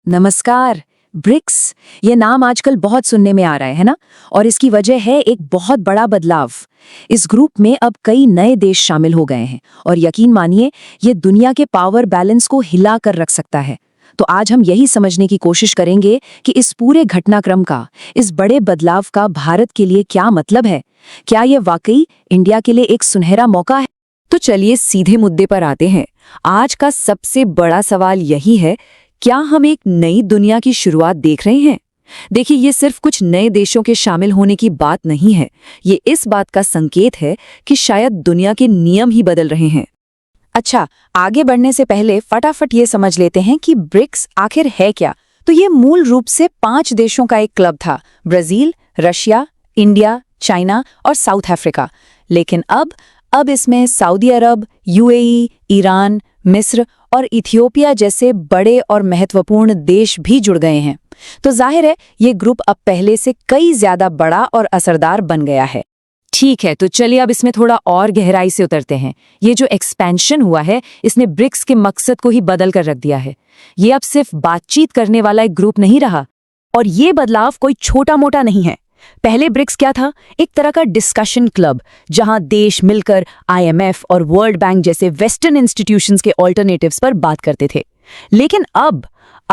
नमस्कार। ब्रिक्स ये नाम आजकल बहुत सुनने में आ रहा है ना। और इसकी वजह है एक बहुत बड़ा बदलाव। इस ग्रुप में अब कई नए देश शामिल हो गए हैं और यकीन मानिए ये दुनिया के पावर बैलेंस को हिला कर रख सकता है। तो आज हम यही समझने की कोशिश करेंगे कि इस पूरे घटनाक्रम का, इस बड़े बदलाव का भारत के लिए क्या मतलब है। क्या ये वाकई इंडिया के लिए एक सुनहरा मौका है? तो चलिए सीधे मुद्दे पर आते हैं। आज का सबसे बड़ा सवाल यही है, क्या हम एक नई दुनिया की शुरुआत देख रहे हैं? देखिए, ये सिर्फ कुछ नए देशों के शामिल होने की बात नहीं है। ये इस बात का संकेत है कि शायद दुनिया के नियम ही बदल रहे हैं। अच्छा, आगे बढ़ने से पहले फटाफट ये समझ लेते हैं कि ब्रिक्स आखिर है क्या। तो ये मूल रूप से 5 देशों का एक क्लब था: ब्राजील, रशिया, इंडिया, चाइना और साउथ अफ्रीका। लेकिन अब इसमें सऊदी अरब, यूएई, ईरान, मिस्र और इथियोपिया जैसे बड़े और महत्वपूर्ण देश भी जुड़ गए हैं। तो जाहिर है ये ग्रुप अब पहले से कई ज्यादा बड़ा और असरदार बन गया है। ठीक है, तो चलिए अब इसमें थोड़ा और गहराई से उतरते हैं। ये जो एक्सपेंशन हुआ है, इसने ब्रिक्स के मकसद को ही बदल कर रख दिया है। ये अब सिर्फ बातचीत करने वाला एक ग्रुप नहीं रहा। और ये बदलाव कोई छोटा मोटा नहीं है। पहले ब्रिक्स क्या था? एक तरह का डिस्कशन क्लब, जहां देश मिलकर आईएमएफ और वर्ल्ड बैंक जैसे वेस्टर्न इंस्टीट्यूशंस के ऑल्टरनेटिव्स पर बात करते थे। लेकिन अब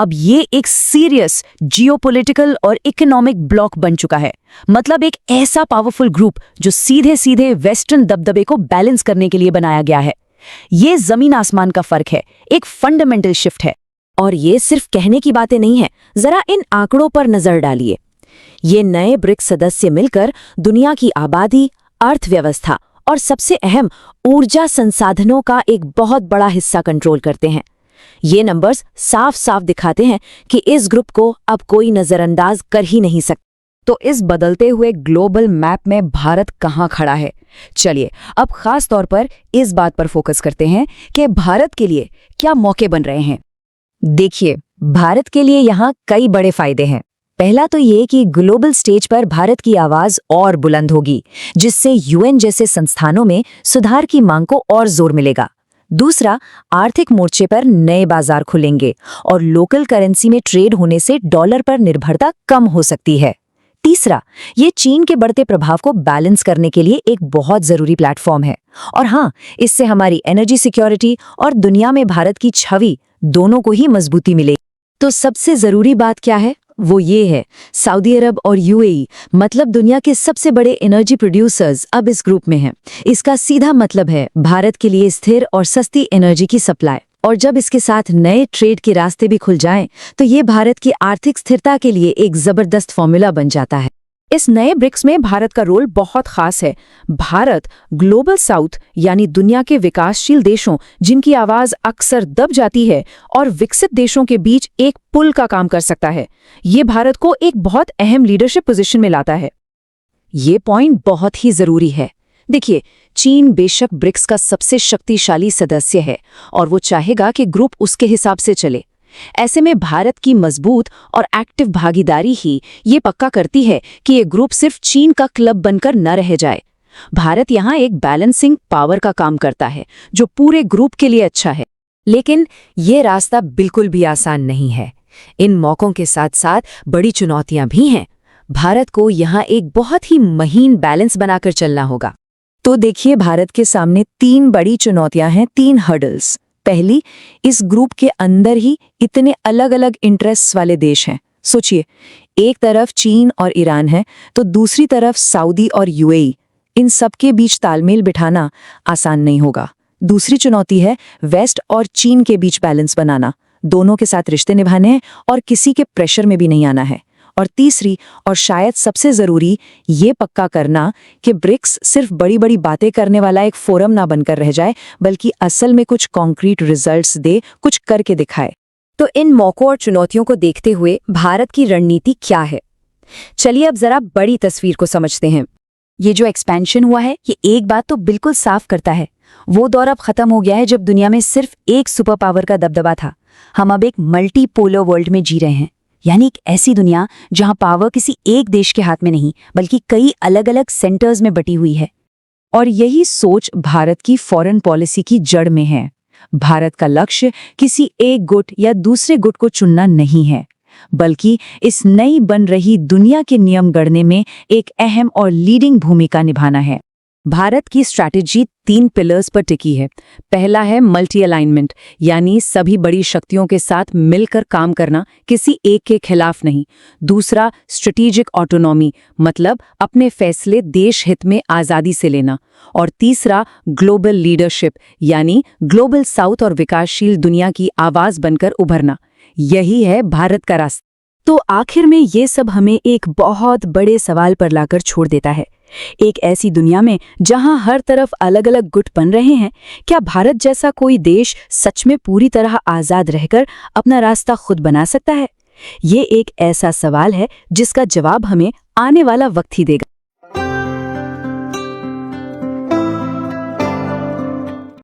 ये एक सीरियस जियोपॉलिटिकल और इकोनॉमिक ब्लॉक बन चुका है। मतलब एक ऐसा पावरफुल ग्रुप जो सीधे सीधे वेस्टर्न दबदबे को बैलेंस करने के लिए बनाया गया है। ये जमीन आसमान का फर्क है, एक फंडामेंटल शिफ्ट है। और ये सिर्फ कहने की बातें नहीं है। जरा इन आंकड़ों पर नजर डालिए। ये नए ब्रिक्स सदस्य मिलकर दुनिया की आबादी, अर्थव्यवस्था और सबसे अहम ऊर्जा संसाधनों का एक बहुत बड़ा हिस्सा कंट्रोल करते हैं। ये नंबर्स साफ साफ दिखाते हैं कि इस ग्रुप को अब कोई नजरअंदाज कर ही नहीं सकता। तो इस बदलते हुए ग्लोबल मैप में भारत कहाँ खड़ा है? चलिए अब खास तौर पर इस बात पर फोकस करते हैं कि भारत के लिए क्या मौके बन रहे हैं। देखिए, भारत के लिए यहाँ कई बड़े फायदे हैं। पहला तो ये कि ग्लोबल स्टेज पर भारत की आवाज और बुलंद होगी, जिससे यूएन जैसे संस्थानों में सुधार की मांग को और जोर मिलेगा। दूसरा, आर्थिक मोर्चे पर नए बाजार खुलेंगे और लोकल करेंसी में ट्रेड होने से डॉलर पर निर्भरता कम हो सकती है। तीसरा, ये चीन के बढ़ते प्रभाव को बैलेंस करने के लिए एक बहुत जरूरी प्लेटफॉर्म है। और हाँ, इससे हमारी एनर्जी सिक्योरिटी और दुनिया में भारत की छवि दोनों को ही मजबूती मिलेगी। तो सबसे जरूरी बात क्या है? वो ये है, सऊदी अरब और यूएई, मतलब दुनिया के सबसे बड़े एनर्जी प्रोड्यूसर्स, अब इस ग्रुप में हैं। इसका सीधा मतलब है भारत के लिए स्थिर और सस्ती एनर्जी की सप्लाई। और जब इसके साथ नए ट्रेड के रास्ते भी खुल जाएं, तो ये भारत की आर्थिक स्थिरता के लिए एक जबरदस्त फॉर्मूला बन जाता है। इस नए ब्रिक्स में भारत का रोल बहुत खास है। भारत ग्लोबल साउथ यानी दुनिया के विकासशील देशों, जिनकी आवाज अक्सर दब जाती है, और विकसित देशों के बीच एक पुल का काम कर सकता है। ये भारत को एक बहुत अहम लीडरशिप पोजीशन में लाता है। ये पॉइंट बहुत ही जरूरी है। देखिए, चीन बेशक ब्रिक्स का सबसे शक्तिशाली सदस्य है और वो चाहेगा कि ग्रुप उसके हिसाब से चले। ऐसे में भारत की मजबूत और एक्टिव भागीदारी ही ये पक्का करती है कि ये ग्रुप सिर्फ चीन का क्लब बनकर न रह जाए। भारत यहाँ एक बैलेंसिंग पावर का काम करता है, जो पूरे ग्रुप के लिए अच्छा है। लेकिन ये रास्ता बिल्कुल भी आसान नहीं है। इन मौकों के साथ साथ बड़ी चुनौतियां भी हैं। भारत को यहाँ एक बहुत ही महीन बैलेंस बनाकर चलना होगा। तो देखिए, भारत के सामने 3 बड़ी चुनौतियां हैं, 3 हर्डल्स। पहली, इस ग्रुप के अंदर ही इतने अलग अलग इंटरेस्ट्स वाले देश हैं। सोचिए, एक तरफ चीन और ईरान है, तो दूसरी तरफ सऊदी और यूएई। इन सब के बीच तालमेल बिठाना आसान नहीं होगा। दूसरी चुनौती है वेस्ट और चीन के बीच बैलेंस बनाना। दोनों के साथ रिश्ते निभाने हैं और किसी के प्रेशर में भी नहीं आना है। और तीसरी और शायद सबसे जरूरी, ये पक्का करना कि ब्रिक्स सिर्फ बड़ी बड़ी बातें करने वाला एक फोरम ना बनकर रह जाए, बल्कि असल में कुछ कॉन्क्रीट रिजल्ट्स दे, कुछ करके दिखाए। तो इन मौकों और चुनौतियों को देखते हुए भारत की रणनीति क्या है? चलिए अब जरा बड़ी तस्वीर को समझते हैं। ये जो एक्सपेंशन हुआ है, ये एक बात तो बिल्कुल साफ करता है। वो दौर अब खत्म हो गया है जब दुनिया में सिर्फ एक सुपर पावर का दबदबा था। हम अब एक मल्टी पोलर वर्ल्ड में जी रहे हैं, यानी एक ऐसी दुनिया जहां पावर किसी एक देश के हाथ में नहीं, बल्कि कई अलग अलग सेंटर्स में बटी हुई है। और यही सोच भारत की फॉरेन पॉलिसी की जड़ में है। भारत का लक्ष्य किसी एक गुट या दूसरे गुट को चुनना नहीं है, बल्कि इस नई बन रही दुनिया के नियम गढ़ने में एक अहम और लीडिंग भूमिका निभाना है। भारत की स्ट्रैटेजी 3 पिलर्स पर टिकी है। पहला है मल्टी अलाइनमेंट, यानी सभी बड़ी शक्तियों के साथ मिलकर काम करना, किसी एक के खिलाफ नहीं। दूसरा स्ट्रेटेजिक ऑटोनॉमी, मतलब अपने फैसले देश हित में आज़ादी से लेना। और तीसरा ग्लोबल लीडरशिप, यानी ग्लोबल साउथ और विकासशील दुनिया की आवाज़ बनकर उभरना। यही है भारत का रास्ता। तो आखिर में ये सब हमें एक बहुत बड़े सवाल पर लाकर छोड़ देता है। एक ऐसी दुनिया में जहां हर तरफ अलग अलग गुट बन रहे हैं, क्या भारत जैसा कोई देश सच में पूरी तरह आज़ाद रहकर अपना रास्ता खुद बना सकता है? ये एक ऐसा सवाल है जिसका जवाब हमें आने वाला वक्त ही देगा।